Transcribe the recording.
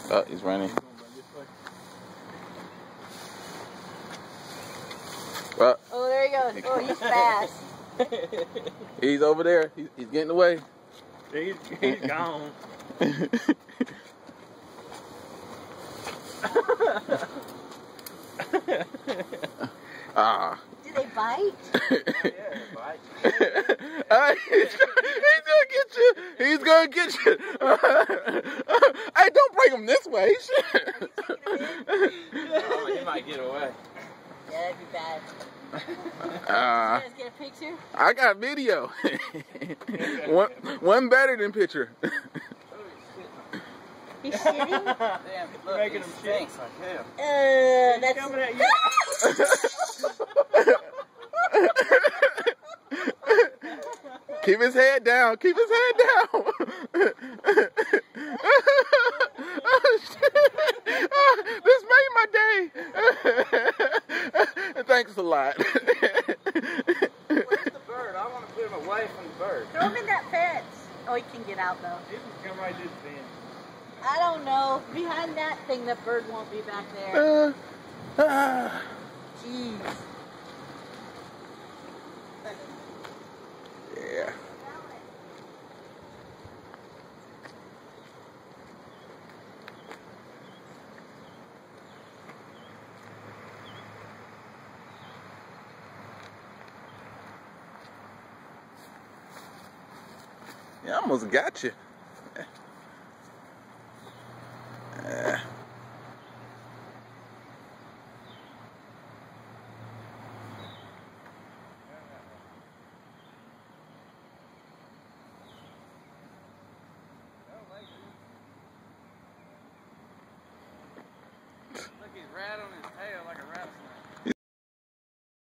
Oh, he's running. Oh, there he goes. Oh, he's fast. He's over there. He's getting away. He's gone. Ah. Do they bite? Yeah, bite. He's gonna get you. He's gonna get you. Hey, don't bring him this way. Oh, he might get away. Yeah, that'd be bad. You Uh, guys get a picture? I got video. one better than picture. He's shitting? Damn, look, making him shit. That's... Coming at you. Keep his head down. Keep his head down. This made my day. Thanks a lot. Where's the bird? I want to put him away from the bird. Throw him in that fence. Oh, he can get out, though. He can come right to the fence. I don't know. Behind that thing, the bird won't be back there. Jeez. Yeah. Yeah, I almost got you.